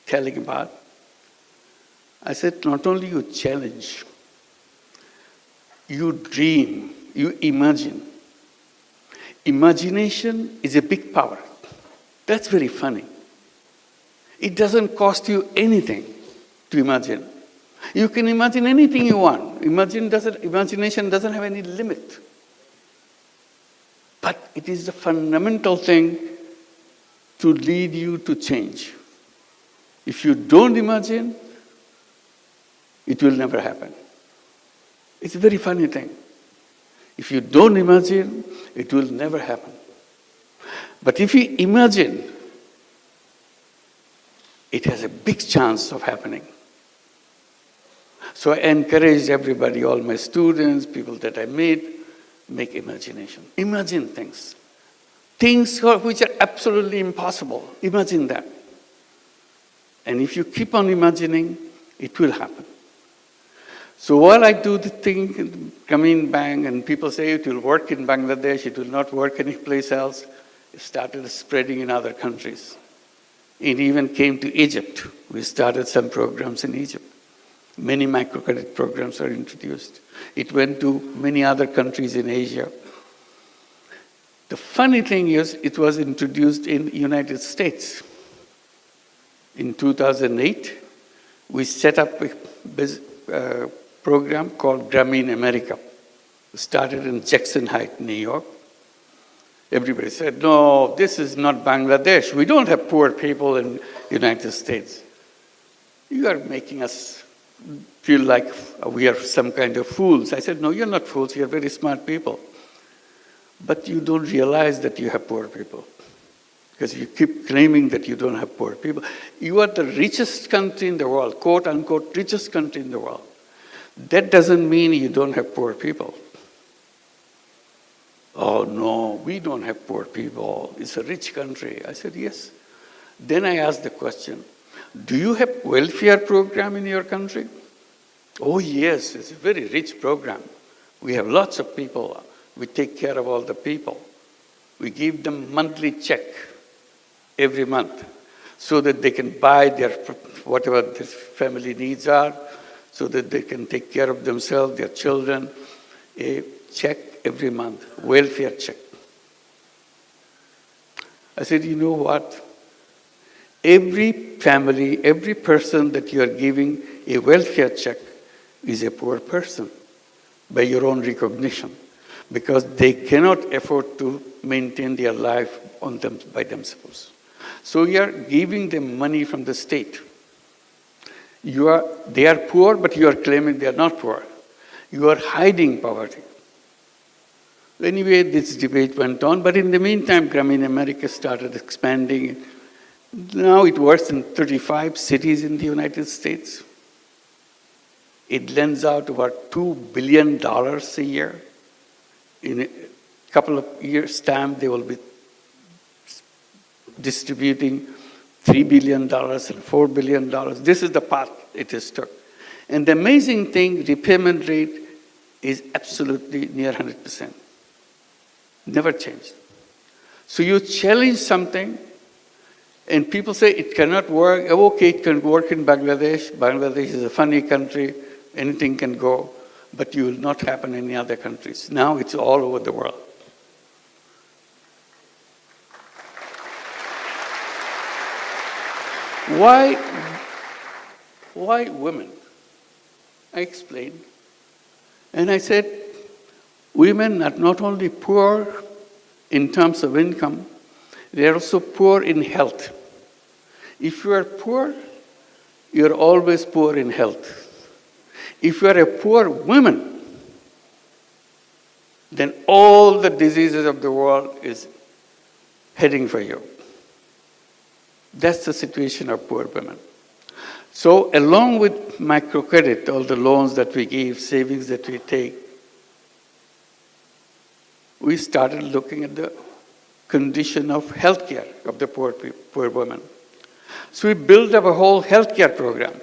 telling about. I said, not only you challenge, you dream, you imagine. Imagination is a big power. That's very funny. It doesn't cost you anything to imagine. You can imagine anything you want. Imagination doesn't have any limit. But it is the fundamental thing to lead you to change. If you don't imagine, it will never happen. It's a very funny thing. If you don't imagine, it will never happen. But if you imagine, it has a big chance of happening. So I encourage everybody, all my students, people that I meet, make imagination. Imagine things. Things which are absolutely impossible. Imagine that. And if you keep on imagining, it will happen. So while I do the thing, Grameen Bank, and people say it will work in Bangladesh, it will not work anyplace else, it started spreading in other countries. It even came to Egypt. We started some programs in Egypt. Many microcredit programs are introduced. It went to many other countries in Asia. The funny thing is, it was introduced in the United States. In 2008, we set up a program called Grameen America. We started in Jackson Heights, New York. Everybody said, no, this is not Bangladesh. We don't have poor people in the United States. You are making us feel like we are some kind of fools. I said, no, you're not fools. You're very smart people. But you don't realize that you have poor people. Because you keep claiming that you don't have poor people. You are the richest country in the world, quote unquote, richest country in the world. That doesn't mean you don't have poor people. Oh no, we don't have poor people. It's a rich country. I said, yes. Then I asked the question, do you have welfare program in your country? Oh yes, it's a very rich program. We have lots of people. We take care of all the people. We give them monthly check every month so that they can buy their whatever their family needs are, so that they can take care of themselves, their children. A check every month, welfare check. I said, you know what? Every family, every person that you are giving a welfare check is a poor person by your own recognition, because they cannot afford to maintain their life on them by themselves. So you are giving them money from the state. They are poor, but you are claiming they are not poor. You are hiding poverty. Anyway, this debate went on, but in the meantime, Grameen America started expanding. Now it works in 35 cities in the United States. It lends out about $2 billion a year. In a couple of years' time, they will be distributing $3 billion and $4 billion. This is the path it has took. And the amazing thing, repayment rate is absolutely near 100%. Never changed. So you challenge something, and people say it cannot work. Okay, it can work in Bangladesh. Bangladesh is a funny country. Anything can go. But you will not happen in any other countries. Now it's all over the world. Why women? I explained. And I said, women are not only poor in terms of income, they are also poor in health. If you are poor, you are always poor in health. If you are a poor woman, then all the diseases of the world is heading for you. That's the situation of poor women. So along with microcredit, all the loans that we give, savings that we take, we started looking at the condition of healthcare of the poor women. So we built up a whole healthcare program.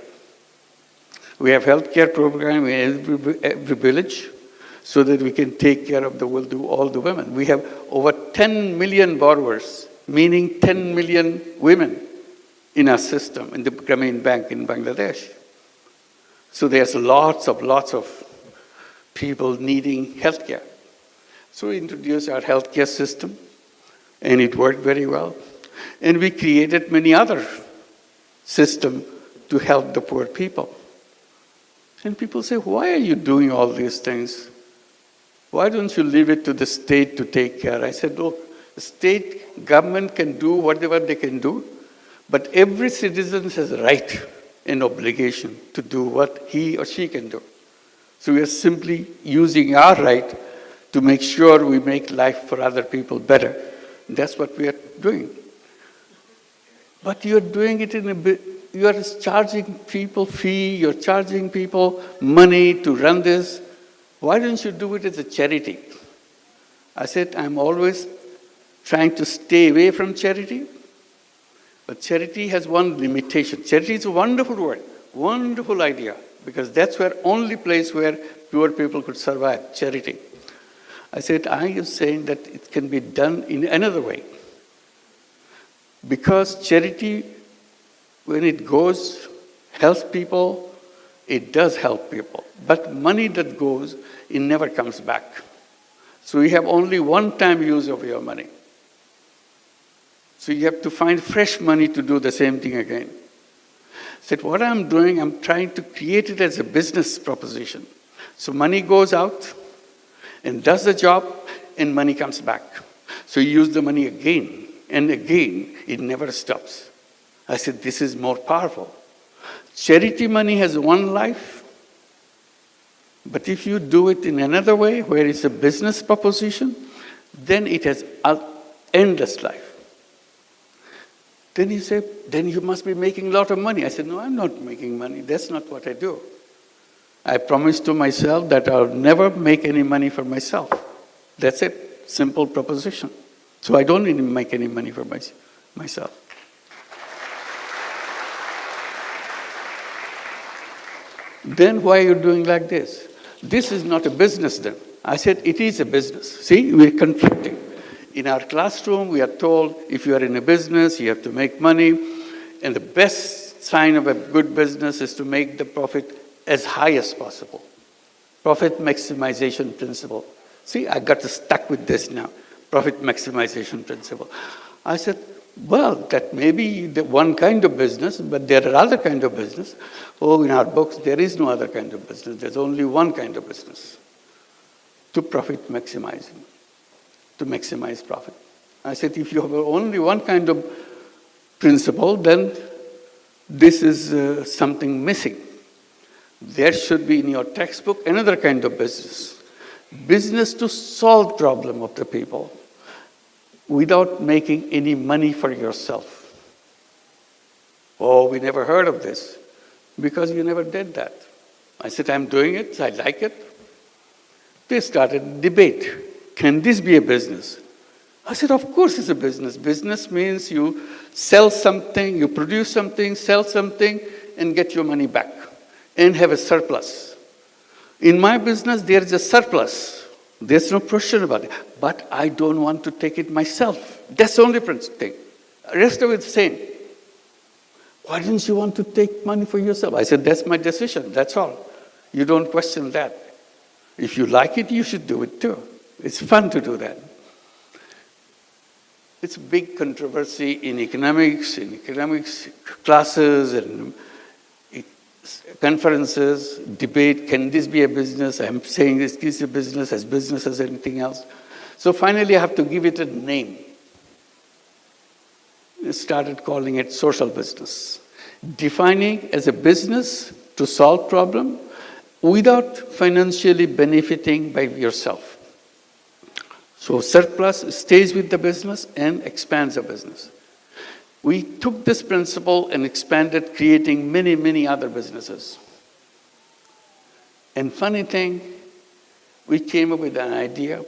We have healthcare program in every village so that we can take care of all the women. We have over 10 million borrowers, meaning 10 million women in our system, in the Grameen Bank in Bangladesh. So there's lots of people needing healthcare. So we introduced our healthcare system, and it worked very well. And we created many other systems to help the poor people. And people say, why are you doing all these things? Why don't you leave it to the state to take care? I said, look, the state government can do whatever they can do, but every citizen has a right and obligation to do what he or she can do. So we are simply using our right to make sure we make life for other people better. That's what we are doing. But you're doing it in a bit, you are charging people fee, you're charging people money to run this. Why don't you do it as a charity? I said, I'm always trying to stay away from charity, but charity has one limitation. Charity is a wonderful word, wonderful idea, because that's where only place where poor people could survive, charity. I said, I am saying that it can be done in another way. Because charity, when it goes, helps people, it does help people. But money that goes, it never comes back. So you have only one-time use of your money. So you have to find fresh money to do the same thing again. I said, what I'm doing, I'm trying to create it as a business proposition. So money goes out and does the job, and money comes back. So you use the money again and again, it never stops. I said, this is more powerful. Charity money has one life, but if you do it in another way, where it's a business proposition, then it has an endless life. Then he said, then you must be making a lot of money. I said, no, I'm not making money. That's not what I do. I promised to myself that I'll never make any money for myself. That's it, simple proposition. So I don't even make any money for myself. Then why are you doing like this? This is not a business then. I said, it is a business. See, we're conflicting. In our classroom, we are told, if you are in a business, you have to make money. And the best sign of a good business is to make the profit as high as possible. Profit maximization principle. See, I got stuck with this now. Profit maximization principle. I said, well, that may be the one kind of business, but there are other kinds of business. Oh, in our books, there is no other kind of business. There's only one kind of business. To profit maximizing. To maximize profit. I said, if you have only one kind of principle, then this is something missing. There should be in your textbook another kind of business. Business to solve problem of the people without making any money for yourself. Oh, we never heard of this because you never did that. I said, I'm doing it, I like it. They started a debate. Can this be a business? I said, of course it's a business. Business means you sell something, you produce something, sell something, and get your money back and have a surplus. In my business, there is a surplus. There's no question about it. But I don't want to take it myself. That's the only thing. The rest of it's the same. Why didn't you want to take money for yourself? I said, that's my decision. That's all. You don't question that. If you like it, you should do it too. It's fun to do that. It's a big controversy in economics classes and conferences, debate, can this be a business? I'm saying this is a business as anything else. So finally I have to give it a name. I started calling it social business. Defining as a business to solve problem without financially benefiting by yourself. So surplus stays with the business and expands the business. We took this principle and expanded, creating many, many other businesses. And funny thing, we came up with an idea.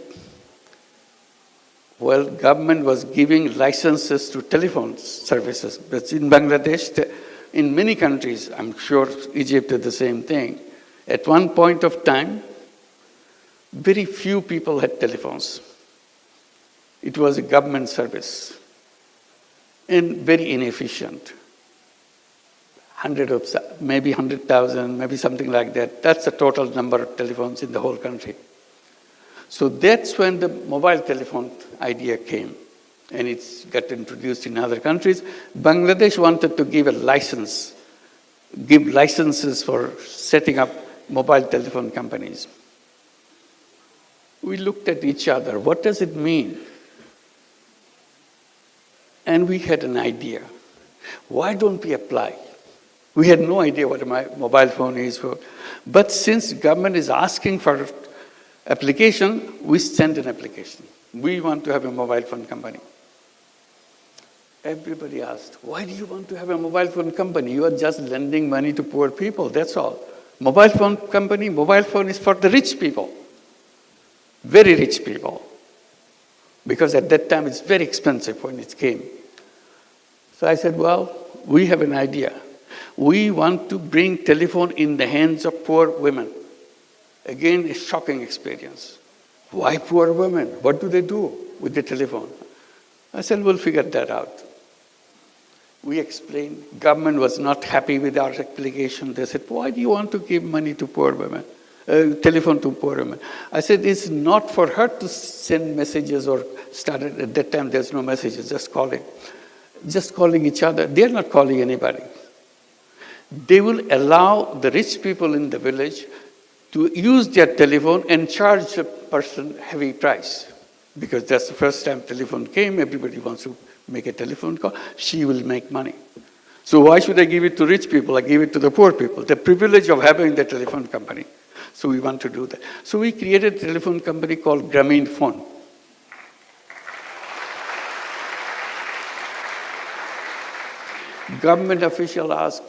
Well, government was giving licenses to telephone services. But in Bangladesh, in many countries, I'm sure Egypt did the same thing. At one point of time, very few people had telephones. It was a government service and very inefficient. maybe 100,000, maybe something like that. That's the total number of telephones in the whole country. So that's when the mobile telephone idea came, and it's got introduced in other countries. Bangladesh wanted to give licenses for setting up mobile telephone companies. We looked at each other. What does it mean? And we had an idea. Why don't we apply? We had no idea what a mobile phone is for. But since government is asking for application, we send an application. We want to have a mobile phone company. Everybody asked, why do you want to have a mobile phone company? You are just lending money to poor people, that's all. Mobile phone company, mobile phone is for the rich people. Very rich people. Because at that time it's very expensive when it came. So I said, well, we have an idea. We want to bring telephone in the hands of poor women. Again, a shocking experience. Why poor women? What do they do with the telephone? I said, we'll figure that out. We explained. Government was not happy with our application. They said, why do you want to give money to poor women? Telephone to poor women. I said, it's not for her to send messages or start. At that time, there's no messages, just calling. Just calling each other. They're not calling anybody. They will allow the rich people in the village to use their telephone and charge the person heavy price. Because that's the first time telephone came, everybody wants to make a telephone call, she will make money. So why should I give it to rich people? I give it to the poor people, the privilege of having the telephone company. So we want to do that. So we created a telephone company called Grameenphone. Government official asked,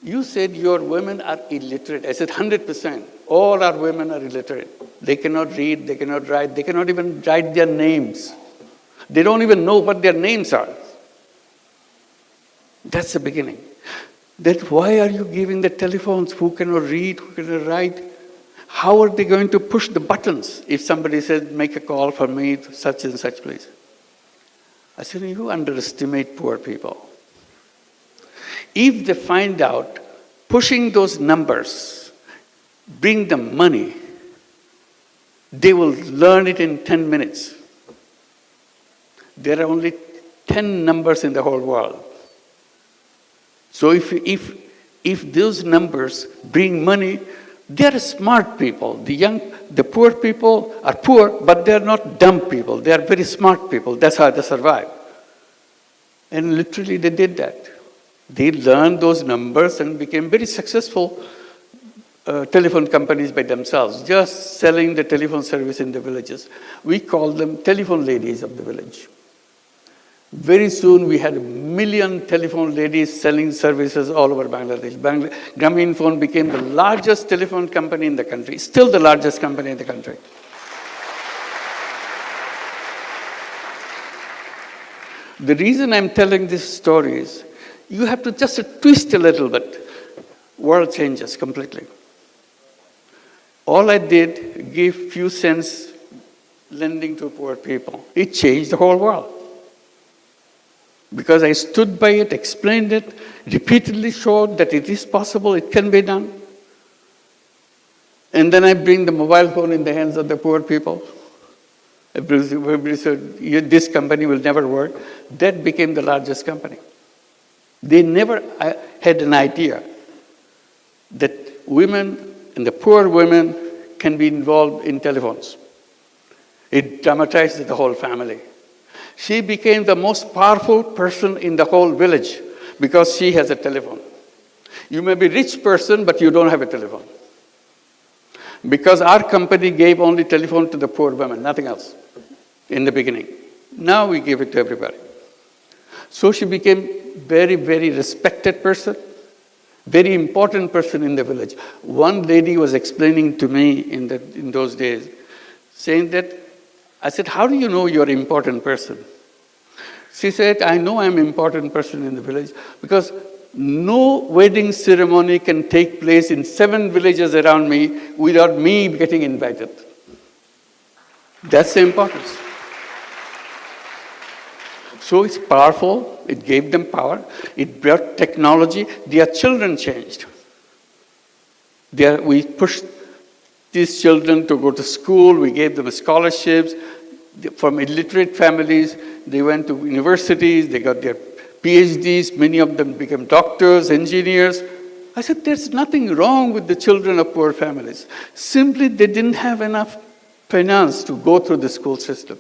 you said your women are illiterate. I said 100%. All our women are illiterate. They cannot read, they cannot write, they cannot even write their names. They don't even know what their names are. That's the beginning. That why are you giving the telephones? Who cannot read, who cannot write? How are they going to push the buttons if somebody says, make a call for me to such and such place? I said, you underestimate poor people. If they find out pushing those numbers bring them money, they will learn it in 10 minutes. There are only 10 numbers in the whole world. So if those numbers bring money, they are smart people. The poor people are poor, but they are not dumb people. They are very smart people. That's how they survive. And literally they did that. They learned those numbers and became very successful telephone companies by themselves, just selling the telephone service in the villages. We call them telephone ladies of the village. Very soon we had 1 million telephone ladies selling services all over Bangladesh. Grameenphone became the largest telephone company in the country, still the largest company in the country. The reason I'm telling this story is, you have to just twist a little bit. World changes completely. All I did, give few cents lending to poor people. It changed the whole world. Because I stood by it, explained it, repeatedly showed that it is possible, it can be done. And then I bring the mobile phone in the hands of the poor people. Everybody said, this company will never work. That became the largest company. They never had an idea that women and the poor women can be involved in telephones. It dramatized the whole family. She became the most powerful person in the whole village because she has a telephone. You may be a rich person, but you don't have a telephone. Because our company gave only telephone to the poor women, nothing else, in the beginning. Now we give it to everybody. So she became very, very respected person, very important person in the village. One lady was explaining to me in those days, saying that, I said, how do you know you're an important person? She said, I know I'm an important person in the village because no wedding ceremony can take place in 7 villages around me without me getting invited. That's the importance. So it's powerful, it gave them power, it brought technology, their children changed. We pushed these children to go to school, we gave them scholarships. From illiterate families, they went to universities, they got their PhDs, many of them became doctors, engineers. I said, there's nothing wrong with the children of poor families. Simply, they didn't have enough finance to go through the school system.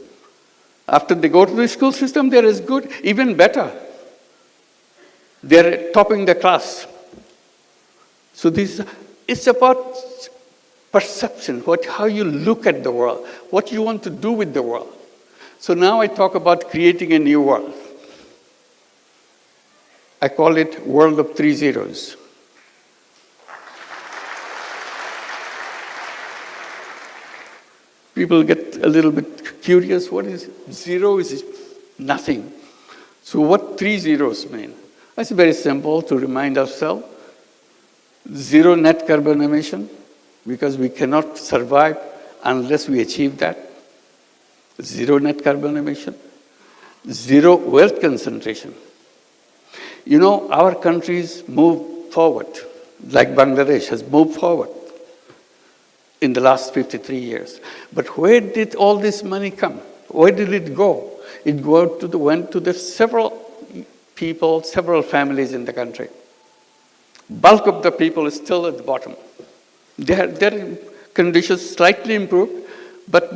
After they go to the school system, they're as good, even better. They're topping the class. So it's about perception, how you look at the world, what you want to do with the world. So now I talk about creating a new world. I call it world of 3 zeros. People get a little bit curious. What is zero? Is nothing. So what 3 zeros mean? It's very simple to remind ourselves. 0 net carbon emission, because we cannot survive unless we achieve that. 0 net carbon emission. 0 wealth concentration. You know, our countries move forward, like Bangladesh has moved forward in the last 53 years. But where did all this money come? Where did it go? It went to the several people, several families in the country. Bulk of the people is still at the bottom. Their conditions slightly improved, but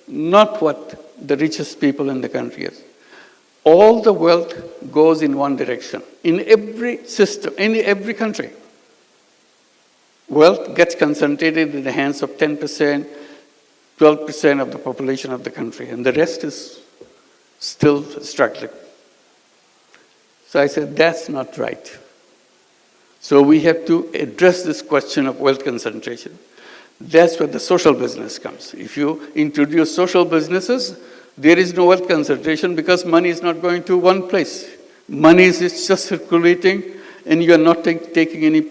not what the richest people in the country is. All the wealth goes in one direction. In every system, in every country, wealth gets concentrated in the hands of 10%, 12% of the population of the country, and the rest is still struggling. So I said, that's not right. So we have to address this question of wealth concentration. That's where the social business comes. If you introduce social businesses, there is no wealth concentration because money is not going to one place. Money is just circulating, and you are not taking any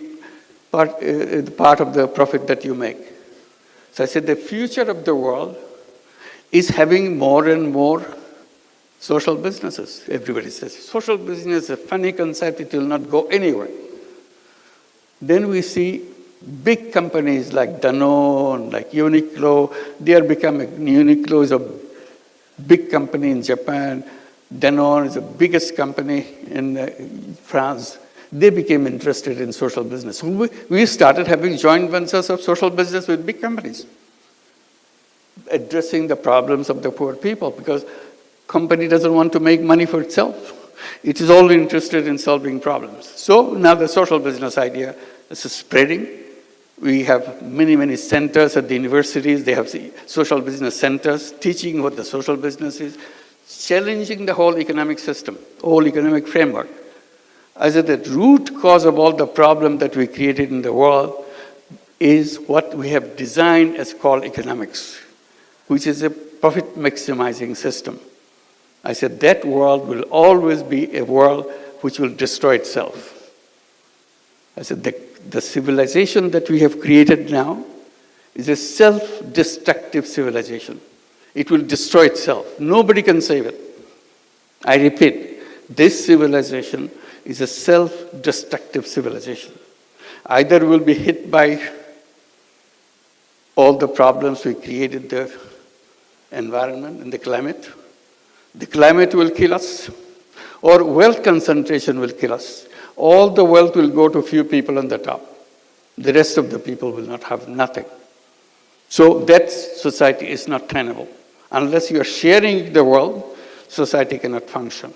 part of the profit that you make. So I said the future of the world is having more and more social businesses. Everybody says social business is a funny concept, it will not go anywhere. Then we see big companies like Danone, like Uniqlo, they are becoming, Uniqlo is a big company in Japan, Danone is the biggest company in France. They became interested in social business. So we started having joint ventures of social business with big companies, addressing the problems of the poor people, because company doesn't want to make money for itself. It is all interested in solving problems. So now the social business idea is spreading. We have many, many centers at the universities. They have social business centers teaching what the social business is, challenging the whole economic system, whole economic framework. I said the root cause of all the problem that we created in the world is what we have designed as called economics, which is a profit maximizing system. I said that world will always be a world which will destroy itself. I said the civilization that we have created now is a self-destructive civilization. It will destroy itself. Nobody can save it. I repeat, this civilization is a self-destructive civilization. Either we'll be hit by all the problems we created, the environment and the climate will kill us, or wealth concentration will kill us. All the wealth will go to a few people on the top. The rest of the people will not have nothing. So that society is not tenable. Unless you are sharing the world, society cannot function.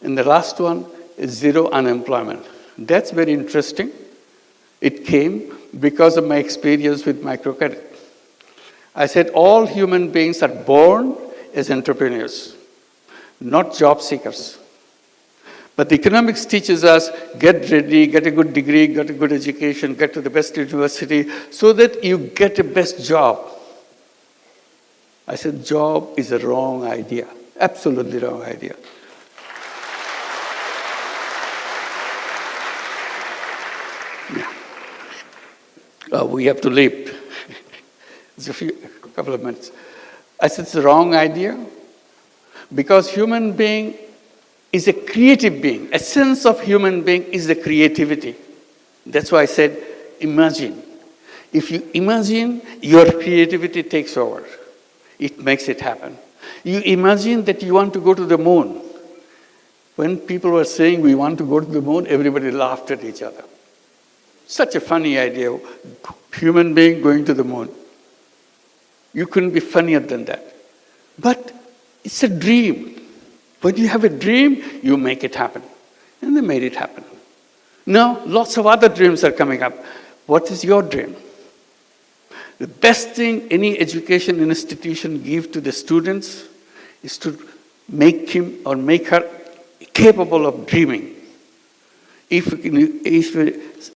And the last one is zero unemployment. That's very interesting. It came because of my experience with microcredit. I said all human beings are born as entrepreneurs, not job seekers. But economics teaches us, get ready, get a good degree, get a good education, get to the best university, so that you get a best job. I said job is a wrong idea, absolutely wrong idea. We have to leave. It's a couple of minutes. I said it's a wrong idea because human being is a creative being. Essence of human being is the creativity. That's why I said, imagine. If you imagine, your creativity takes over. It makes it happen. You imagine that you want to go to the moon. When people were saying we want to go to the moon, everybody laughed at each other. Such a funny idea, human being going to the moon. You couldn't be funnier than that. But it's a dream. When you have a dream, you make it happen. And they made it happen. Now, lots of other dreams are coming up. What is your dream? The best thing any education institution gives to the students is to make him or make her capable of dreaming. If